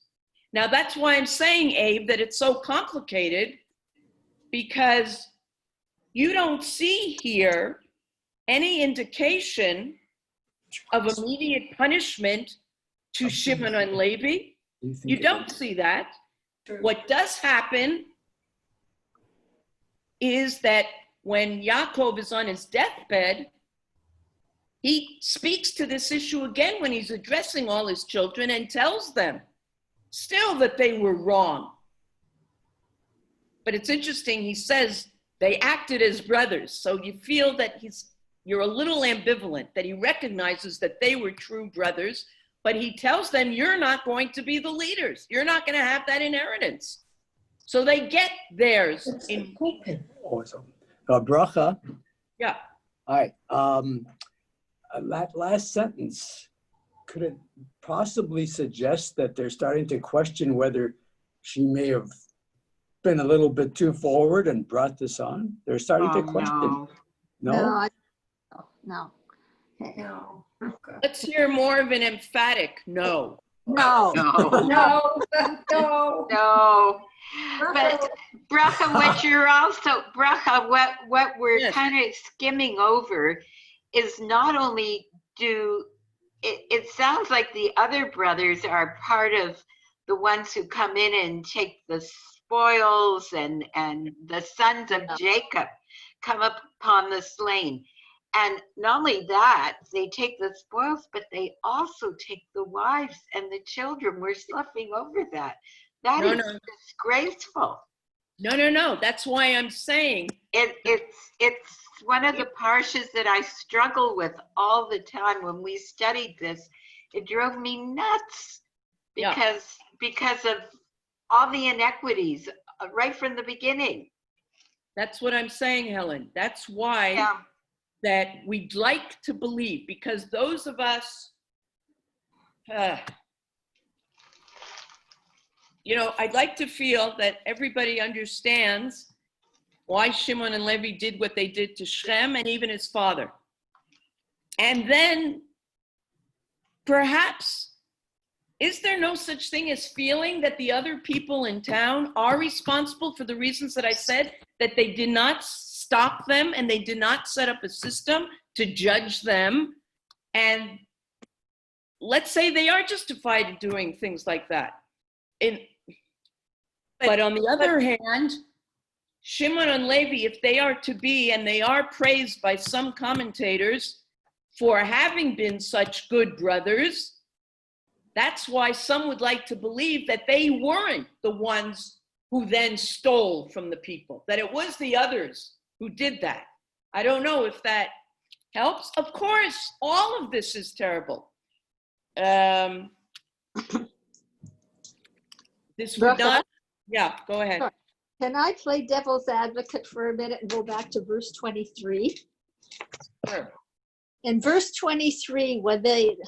Now, that's why I'm saying, Abe, that it's so complicated, because you don't see here any indication of immediate punishment to Shimon and Levi. You don't see that. What does happen is that when Yaakov is on his deathbed, he speaks to this issue again when he's addressing all his children and tells them still that they were wrong. But it's interesting, he says they acted as brothers. So you feel that you're a little ambivalent, that he recognizes that they were true brothers, but he tells them, you're not going to be the leaders. You're not going to have that inheritance. So they get theirs. Awesome. Bracha. Yeah. All right. That last sentence, could it possibly suggest that they're starting to question whether she may have been a little bit too forward and brought this on? They're starting to question. No? No. No. Let's hear more of an emphatic no. No. No. No, no. No. But Bracha, what we're Yes. kind of skimming over is not only it sounds like the other brothers are part of the ones who come in and take the spoils, and the sons of Jacob come upon the slain. And not only that, they take the spoils, but they also take the wives and the children. We're sloughing over that. That is disgraceful. No. That's why I'm saying. It's one of the parshas that I struggle with all the time when we studied this. It drove me nuts because of all the inequities right from the beginning. That's what I'm saying, Helen. That's why that we'd like to believe, because those of us, I'd like to feel that everybody understands why Shimon and Levi did what they did to Shechem and even his father. And then perhaps, is there no such thing as feeling that the other people in town are responsible for the reasons that I said, that they did not stop them and they did not set up a system to judge them? And let's say they are justified in doing things like that. But on the other hand, Shimon and Levi, if they are to be, and they are praised by some commentators for having been such good brothers, that's why some would like to believe that they weren't the ones who then stole from the people, that it was the others who did that. I don't know if that helps. Of course, all of this is terrible. This would not, go ahead. Sure. Can I play devil's advocate for a minute and go back to verse 23? Sure. In verse 23, when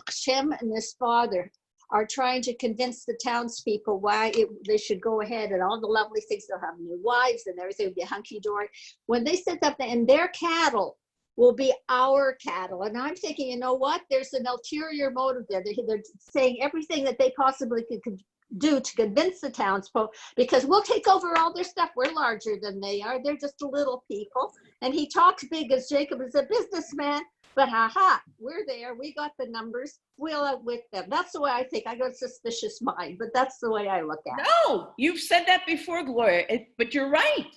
Shem and his father are trying to convince the townspeople why they should go ahead and all the lovely things, they'll have new wives and everything will be hunky-dory. When they set up, and their cattle will be our cattle. And I'm thinking, you know what? There's an ulterior motive there. They're saying everything that they possibly could do to convince the townsfolk, because we'll take over all their stuff. We're larger than they are. They're just little people. And he talks big as Jacob is a businessman, but we're there. We got the numbers. We'll outwit them. That's the way I think. I got a suspicious mind, but that's the way I look at it. No, you've said that before, Gloria, but you're right.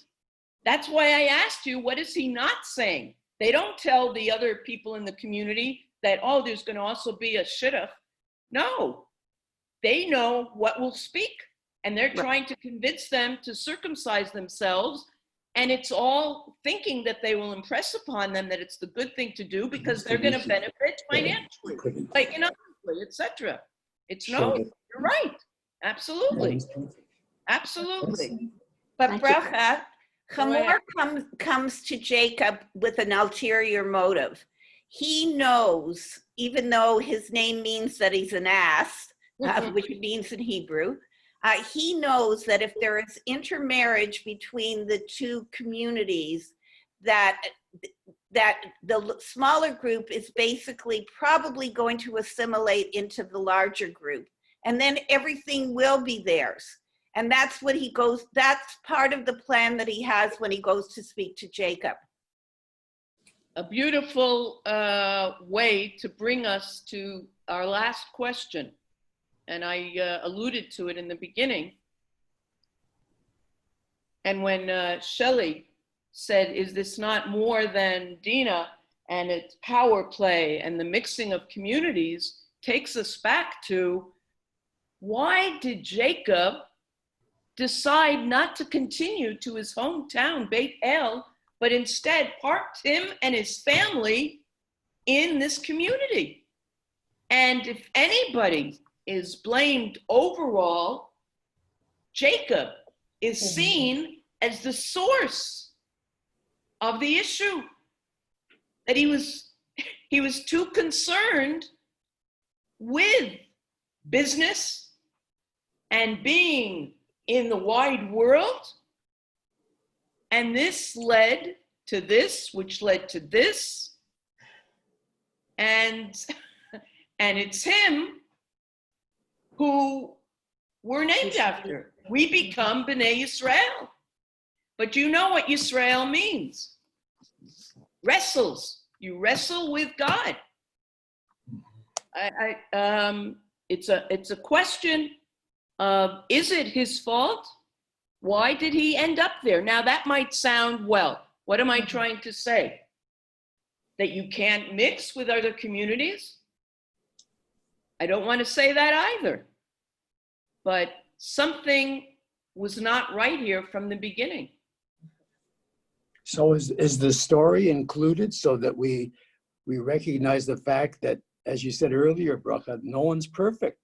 That's why I asked you, what is he not saying? They don't tell the other people in the community that, oh, there's going to also be a shidduch. No, they know what will speak, and they're trying to convince them to circumcise themselves, and it's all thinking that they will impress upon them that it's the good thing to do because they're going to benefit financially, economically, etc. It's no, you're right. Absolutely. Absolutely. But Bracha, Hamor comes to Jacob with an ulterior motive. He knows, even though his name means that he's an ass, which it means in Hebrew, he knows that if there is intermarriage between the two communities, that the smaller group is basically probably going to assimilate into the larger group, and then everything will be theirs. And that's what that's part of the plan that he has when he goes to speak to Jacob. A beautiful way to bring us to our last question. And I alluded to it in the beginning. And when Shelley said, is this not more than Dinah and its power play and the mixing of communities, takes us back to, why did Jacob decide not to continue to his hometown, Beit El, but instead parked him and his family in this community? And if anybody is blamed overall, Jacob is seen as the source of the issue. That he was too concerned with business and being in the wide world. And this led to this, which led to this. And it's him who we're named after. We become B'nai Yisrael. But you know what Yisrael means. Wrestles. You wrestle with God. It's a question of, is it his fault? Why did he end up there? Now that might sound, well, what am I trying to say? That you can't mix with other communities? I don't want to say that either. But something was not right here from the beginning. So is the story included so that we recognize the fact that, as you said earlier, Bracha, no one's perfect.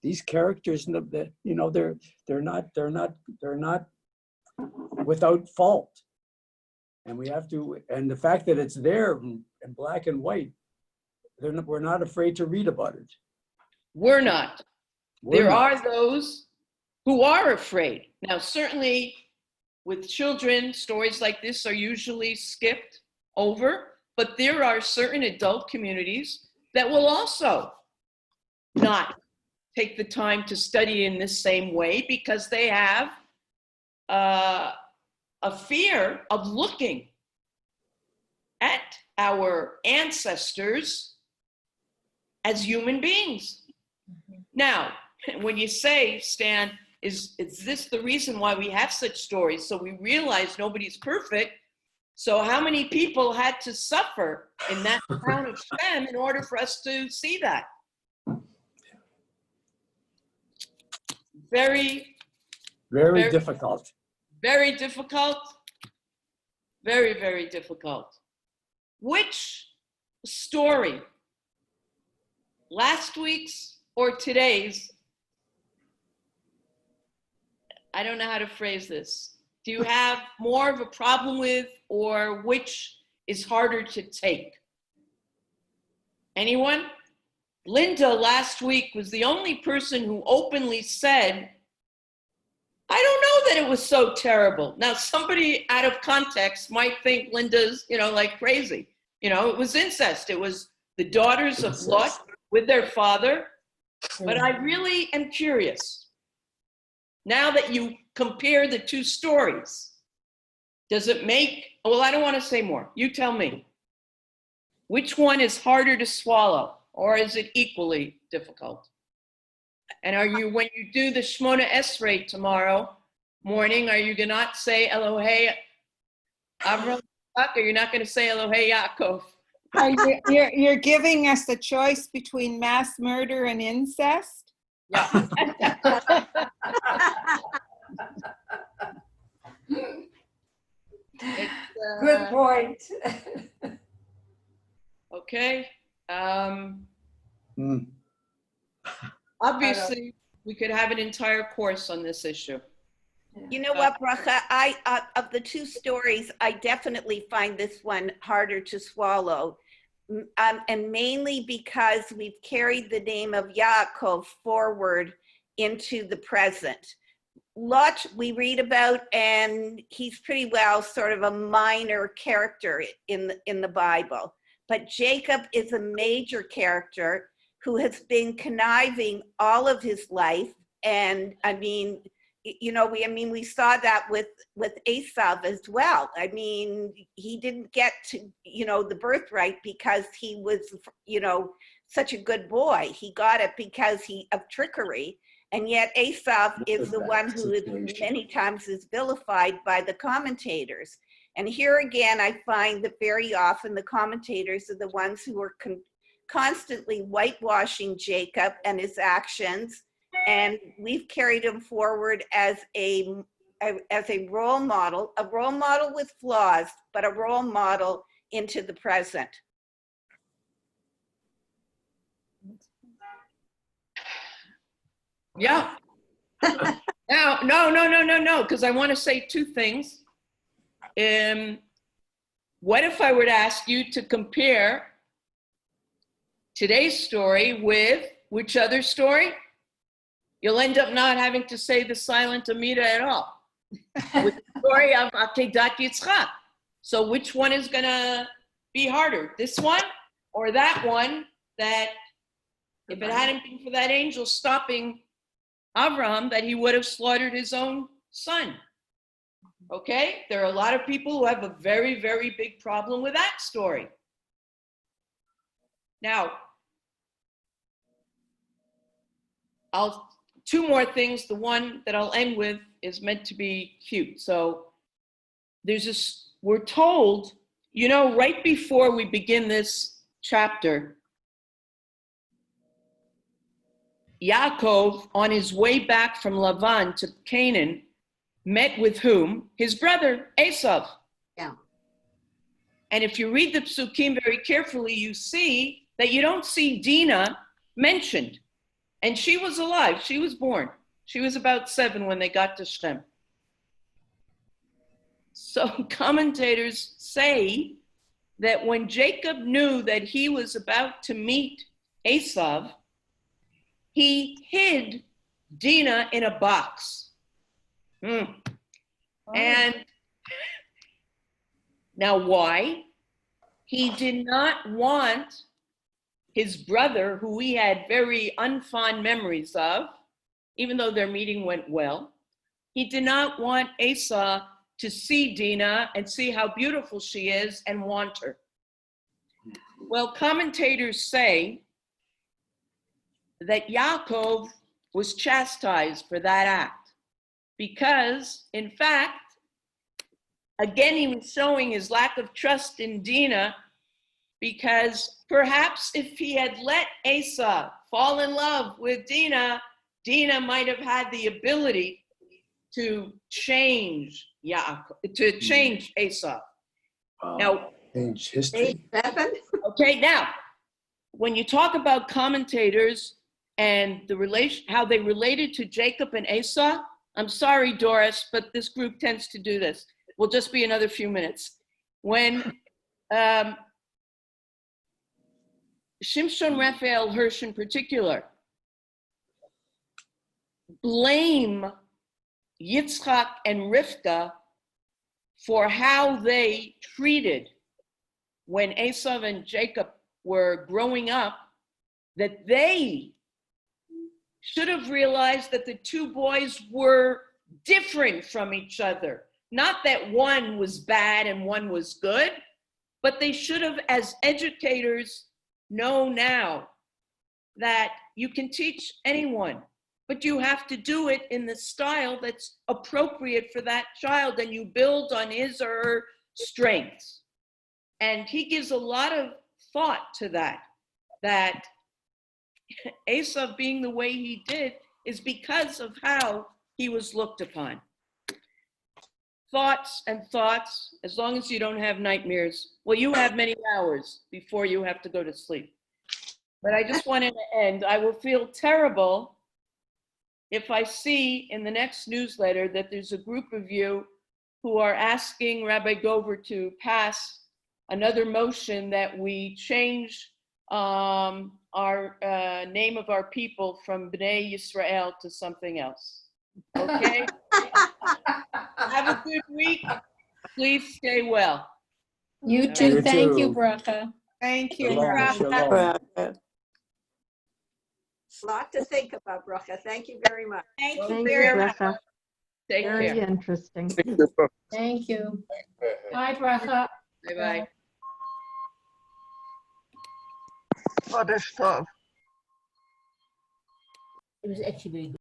These characters, they're not without fault, and we have to. And the fact that it's there in black and white, we're not afraid to read about it. We're not. There are those who are afraid. Now, certainly with children, stories like this are usually skipped over, but there are certain adult communities that will also not take the time to study in this same way because they have a fear of looking at our ancestors as human beings. Now, when you say, Stan, is this the reason why we have such stories? So we realize nobody's perfect. So how many people had to suffer in that town of Shechem in order for us to see that? Very difficult. Very difficult. Very, very difficult. Which story, last week's or today's, I don't know how to phrase this, do you have more of a problem with, or which is harder to take? Anyone? Linda last week was the only person who openly said, I don't know that it was so terrible. Now, somebody out of context might think Linda's, like crazy. It was incest. It was the daughters of Lot with their father. But I really am curious. Now that you compare the two stories, does it make, well, I don't want to say more. You tell me. Which one is harder to swallow, or is it equally difficult? And are you, when you do the Shmona Esrei tomorrow morning, are you going to not say Elohei Avraham, or you're not going to say Elohei Yaakov? You're giving us a choice between mass murder and incest? Yeah. Good point. Okay. Hmm. Obviously, we could have an entire course on this issue. You know what, Bracha? Of the two stories, I definitely find this one harder to swallow. And mainly because we've carried the name of Yaakov forward into the present. Lot we read about, and he's pretty well sort of a minor character in the Bible. But Jacob is a major character who has been conniving all of his life. And I mean, you know, we saw that with Esav as well. I mean, he didn't get to, you know, the birthright because he was, you know, such a good boy. He got it because of trickery. And yet Esav is the one who is many times is vilified by the commentators. And here again, I find that very often the commentators are the ones who are constantly whitewashing Jacob and his actions. And we've carried him forward as a role model with flaws, but a role model into the present. Yeah. Now, no, because I want to say two things. What if I were to ask you to compare today's story with which other story? You'll end up not having to say the silent Amida at all. With the story of Akedat Yitzchak. So which one is going to be harder? This one or that one that if it hadn't been for that angel stopping Avraham, that he would have slaughtered his own son? Okay? There are a lot of people who have a very, very big problem with that story. Now, two more things. The one that I'll end with is meant to be cute. So we're told, you know, right before we begin this chapter, Yaakov, on his way back from Lavan to Canaan, met with whom? His brother, Esav. Yeah. And if you read the psukim very carefully, you see that you don't see Dinah mentioned. And she was alive. She was born. She was about 7 when they got to Shechem. So commentators say that when Jacob knew that he was about to meet Esav, he hid Dinah in a box. And now why? He did not want his brother, who he had very unfond memories of, even though their meeting went well, he did not want Esau to see Dinah and see how beautiful she is and want her. Well, commentators say that Yaakov was chastised for that act because, in fact, again, he was showing his lack of trust in Dinah, because perhaps if he had let Esau fall in love with Dinah, Dinah might have had the ability to change Esau. Now, Change history. okay, now, when you talk about commentators and how they related to Jacob and Esau, I'm sorry, Doris, but this group tends to do this. We'll just be another few minutes. When Shimshon Raphael Hirsch in particular blame Yitzchak and Rivka for how they treated when Esau and Jacob were growing up, that they should have realized that the two boys were different from each other. Not that one was bad and one was good, but they should have, as educators, know now that you can teach anyone, but you have to do it in the style that's appropriate for that child, and you build on his or her strengths. And he gives a lot of thought to that Esau being the way he did is because of how he was looked upon. Thoughts and thoughts, as long as you don't have nightmares. Well, you have many hours before you have to go to sleep. But I just wanted to end. I will feel terrible if I see in the next newsletter that there's a group of you who are asking Rabbi Gover to pass another motion that we change our name of our people from Bnei Yisrael to something else. Okay? Have a good week. Please stay well. You All too. You Thank you, too. Bracha. Thank you, Shalom, Bracha. shalom. A lot to think about, Bracha. Thank you very much. Thank you Thank you, very much. Bracha. Take Very care. interesting. Thank you. Bye, Bracha. Bye-bye. Chodesh Tov. It was actually very good.